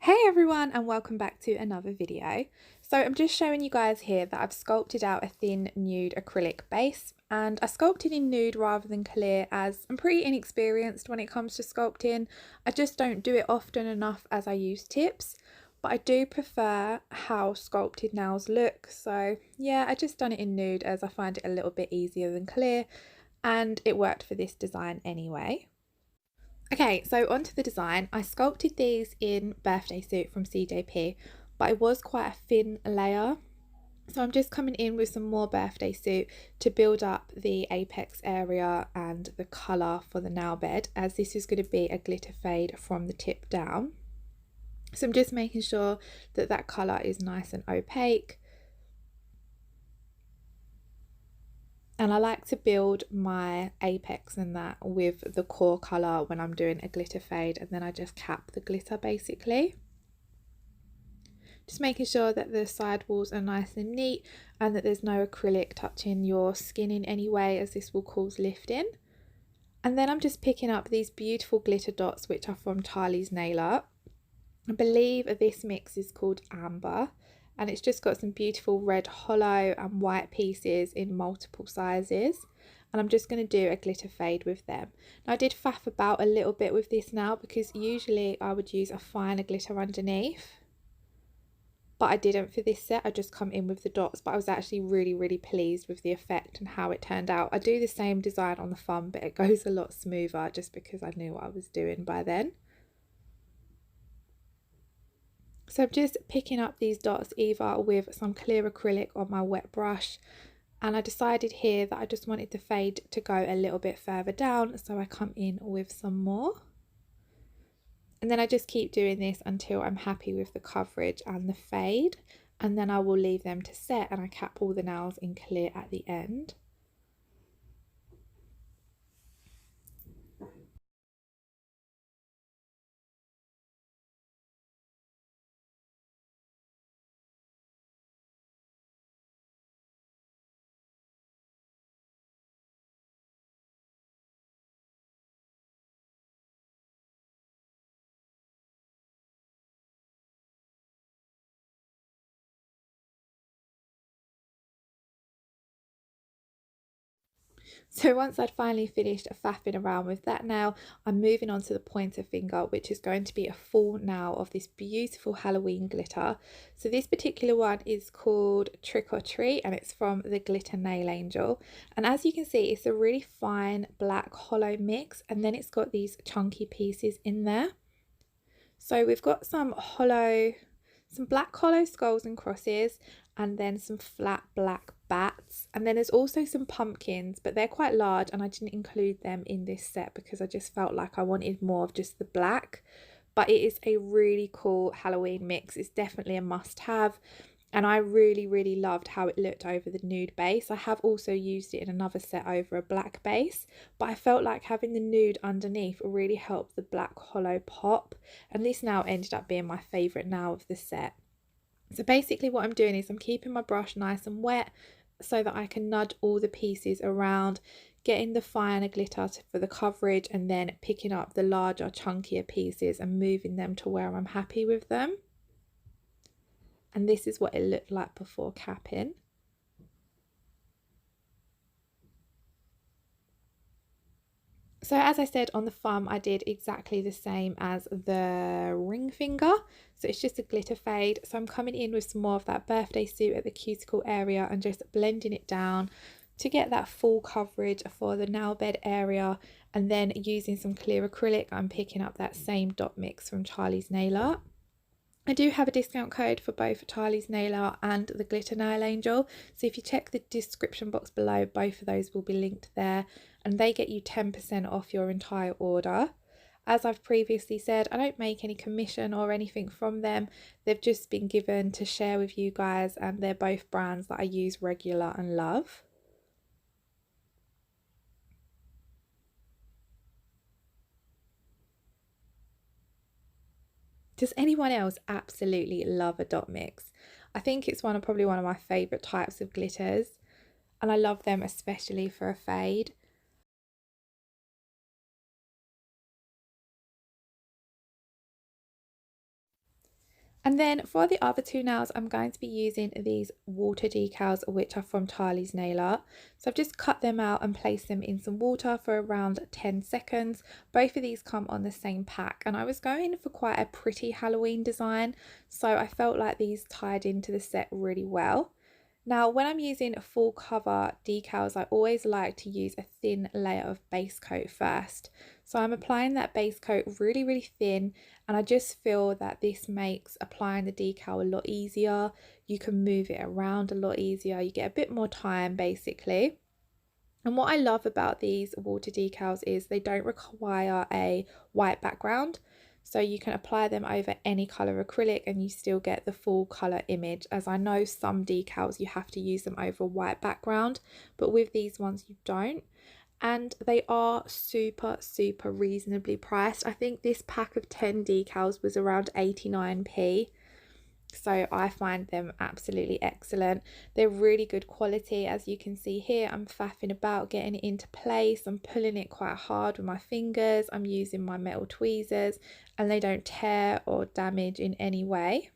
Hey everyone, and welcome back to another video. So I'm just showing you guys here that I've sculpted out a thin nude acrylic base, and I sculpted in nude rather than clear as I'm pretty inexperienced when it comes to sculpting. I just don't do it often enough as I use tips, but I do prefer how sculpted nails look. So yeah, I just done it in nude as I find it a little bit easier than clear, and it worked for this design anyway. Okay, so onto the design. I sculpted these in Birthday Suit from CJP, but it was quite a thin layer. So I'm just coming in with some more Birthday Suit to build up the apex area and the colour for the nail bed, as this is going to be a glitter fade from the tip down. So I'm just making sure that that colour is nice and opaque. And I like to build my apex and that with the core colour when I'm doing a glitter fade, and then I just cap the glitter basically. Just making sure that the side walls are nice and neat and that there's no acrylic touching your skin in any way, as this will cause lifting. And then I'm just picking up these beautiful glitter dots which are from Charlie's Nail Art. I believe this mix is called Amber, and it's just got some beautiful red hollow and white pieces in multiple sizes, and I'm just going to do a glitter fade with them. Now I did faff about a little bit with this now because usually I would use a finer glitter underneath, but I didn't for this set. I just come in with the dots, but I was actually really pleased with the effect and how it turned out. I do the same design on the Femme, but it goes a lot smoother just because I knew what I was doing by then. So I'm just picking up these dots either with some clear acrylic on my wet brush, and I decided here that I just wanted the fade to go a little bit further down, so I come in with some more. And then I just keep doing this until I'm happy with the coverage and the fade, and then I will leave them to set and I cap all the nails in clear at the end. So once I'd finally finished faffing around with that nail, I'm moving on to the pointer finger, which is going to be a full nail of this beautiful Halloween glitter. So this particular one is called Trick or Treat, and it's from the Glitter Nail Angel. And as you can see, it's a really fine black hollow mix, and then it's got these chunky pieces in there. So we've got some black hollow skulls and crosses, and then some flat black bats, and then there's also some pumpkins, but they're quite large and I didn't include them in this set because I just felt like I wanted more of just the black. But it is a really cool Halloween mix. It's definitely a must-have, and I really loved how it looked over the nude base. I have also used it in another set over a black base, but I felt like having the nude underneath really helped the black hollow pop, and this now ended up being my favourite nail of the set. So basically what I'm doing is I'm keeping my brush nice and wet so that I can nudge all the pieces around, getting the finer glitter for the coverage, and then picking up the larger chunkier pieces and moving them to where I'm happy with them. And this is what it looked like before capping. So as I said on the thumb, I did exactly the same as the ring finger. So it's just a glitter fade. So I'm coming in with some more of that Birthday Suit at the cuticle area and just blending it down to get that full coverage for the nail bed area. And then using some clear acrylic, I'm picking up that same dot mix from Charlie's Nail Art. I do have a discount code for both Charlie's Nail Art and the Glitter Nail Angel, so if you check the description box below, both of those will be linked there, and they get you 10% off your entire order. As I've previously said, I don't make any commission or anything from them. They've just been given to share with you guys, and they're both brands that I use regular and love. Does anyone else absolutely love a dot mix? I think it's probably one of my favourite types of glitters, and I love them especially for a fade. And then for the other two nails, I'm going to be using these water decals, which are from Charlie's Nail Art. So I've just cut them out and placed them in some water for around 10 seconds. Both of these come on the same pack, and I was going for quite a pretty Halloween design, so I felt like these tied into the set really well. Now, when I'm using full cover decals, I always like to use a thin layer of base coat first. So I'm applying that base coat really, really thin, and I just feel that this makes applying the decal a lot easier. You can move it around a lot easier. You get a bit more time basically. And what I love about these water decals is they don't require a white background. So you can apply them over any colour acrylic and you still get the full colour image. As I know some decals you have to use them over a white background, but with these ones you don't. And they are super, super reasonably priced. I think this pack of 10 decals was around 89p. So I find them absolutely excellent. They're really good quality. As you can see here, I'm faffing about getting it into place. I'm pulling it quite hard with my fingers. I'm using my metal tweezers and they don't tear or damage in any way.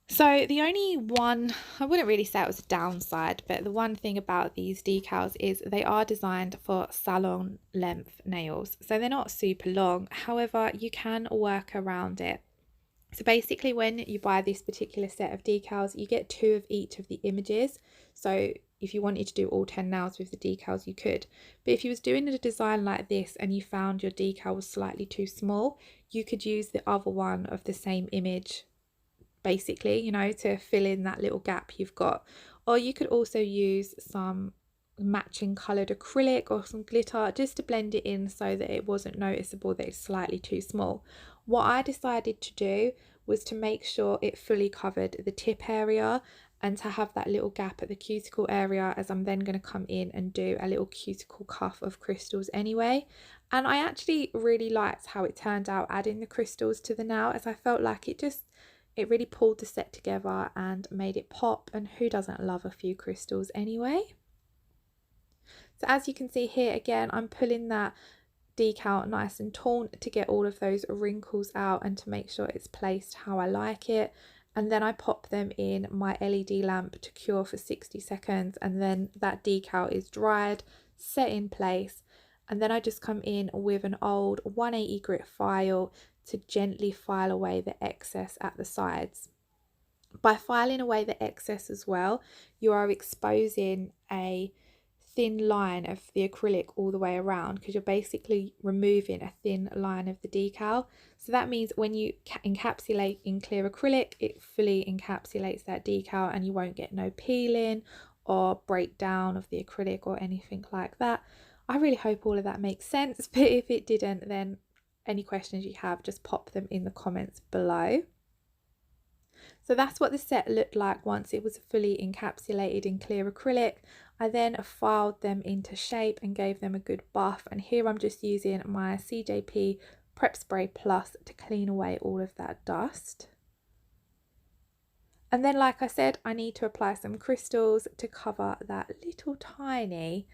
So the only one, I wouldn't really say it was a downside, but the one thing about these decals is they are designed for salon length nails. So they're not super long, however, you can work around it. So basically when you buy this particular set of decals, you get 2 of each of the images. So if you wanted to do all 10 nails with the decals, you could. But if you was doing a design like this and you found your decal was slightly too small, you could use the other one of the same image basically, you know, to fill in that little gap you've got. Or you could also use some matching coloured acrylic or some glitter just to blend it in so that it wasn't noticeable that it's slightly too small. What I decided to do was to make sure it fully covered the tip area and to have that little gap at the cuticle area, as I'm then going to come in and do a little cuticle cuff of crystals anyway. And I actually really liked how it turned out adding the crystals to the nail, as I felt like it really pulled the set together and made it pop, and who doesn't love a few crystals anyway? So as you can see here, again, I'm pulling that decal nice and taut to get all of those wrinkles out and to make sure it's placed how I like it. And then I pop them in my LED lamp to cure for 60 seconds, and then that decal is dried, set in place, and then I just come in with an old 180 grit file to gently file away the excess at the sides. By filing away the excess as well, you are exposing a thin line of the acrylic all the way around, because you're basically removing a thin line of the decal. So that means when you encapsulate in clear acrylic, it fully encapsulates that decal and you won't get no peeling or breakdown of the acrylic or anything like that. I really hope all of that makes sense, but if it didn't, then any questions you have, just pop them in the comments below. So that's what the set looked like once it was fully encapsulated in clear acrylic. I then filed them into shape and gave them a good buff, and here I'm just using my CJP Prep Spray Plus to clean away all of that dust. And then, like I said, I need to apply some crystals to cover that little tiny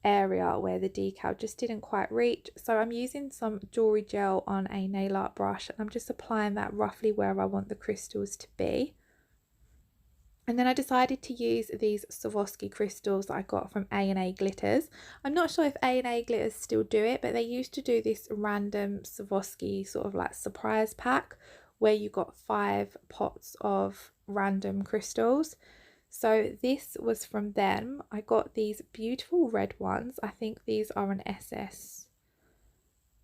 area where the decal just didn't quite reach. So I'm using some jewelry gel on a nail art brush and I'm just applying that roughly where I want the crystals to be. And then I decided to use these Swarovski crystals that I got from A&A Glitters. I'm not sure if A&A Glitters still do it, but they used to do this random Swarovski sort of like surprise pack where you got 5 pots of random crystals. So this was from them. I got these beautiful red ones. I think these are an SS.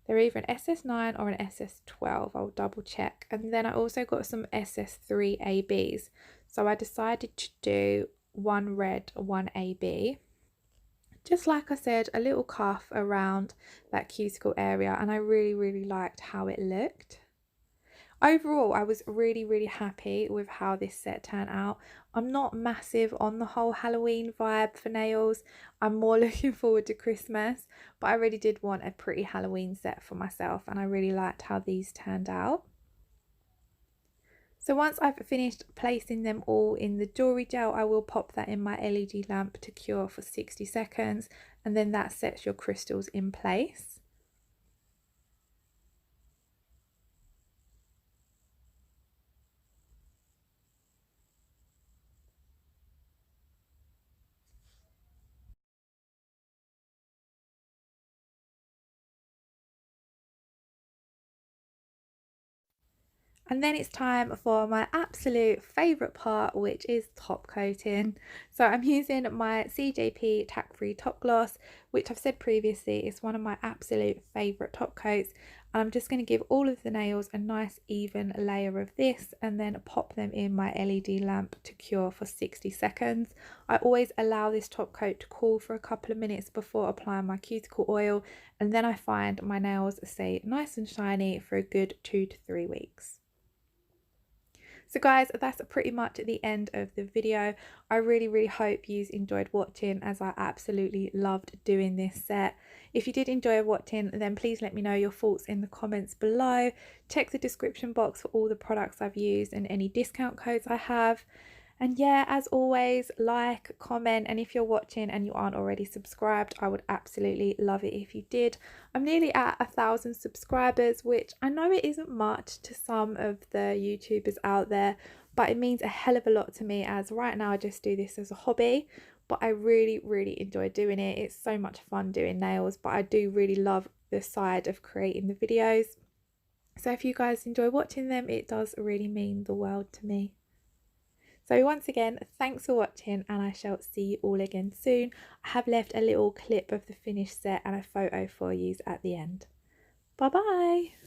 They're either an SS9 or an SS12. I'll double check. And then I also got some SS3 ABs. So I decided to do one red, one AB. Just like I said, a little cuff around that cuticle area, and I really, really liked how it looked. Overall, I was really, really happy with how this set turned out. I'm not massive on the whole Halloween vibe for nails. I'm more looking forward to Christmas, but I really did want a pretty Halloween set for myself, and I really liked how these turned out. So once I've finished placing them all in the jewelry gel, I will pop that in my LED lamp to cure for 60 seconds, and then that sets your crystals in place. And then it's time for my absolute favourite part, which is top coating. So I'm using my CJP tack free top gloss, which I've said previously is one of my absolute favourite top coats. And I'm just going to give all of the nails a nice even layer of this and then pop them in my LED lamp to cure for 60 seconds. I always allow this top coat to cool for a couple of minutes before applying my cuticle oil, and then I find my nails stay nice and shiny for a good 2 to 3 weeks. So guys, that's pretty much the end of the video. I really hope you enjoyed watching, as I absolutely loved doing this set. If you did enjoy watching, then please let me know your thoughts in the comments below. Check the description box for all the products I've used and any discount codes I have. And yeah, as always, like, comment, and if you're watching and you aren't already subscribed, I would absolutely love it if you did. I'm nearly at 1,000 subscribers, which I know it isn't much to some of the YouTubers out there, but it means a hell of a lot to me, as right now I just do this as a hobby, but I really enjoy doing it. It's so much fun doing nails, but I do really love the side of creating the videos. So if you guys enjoy watching them, it does really mean the world to me. So once again, thanks for watching, and I shall see you all again soon. I have left a little clip of the finished set and a photo for you at the end. Bye bye!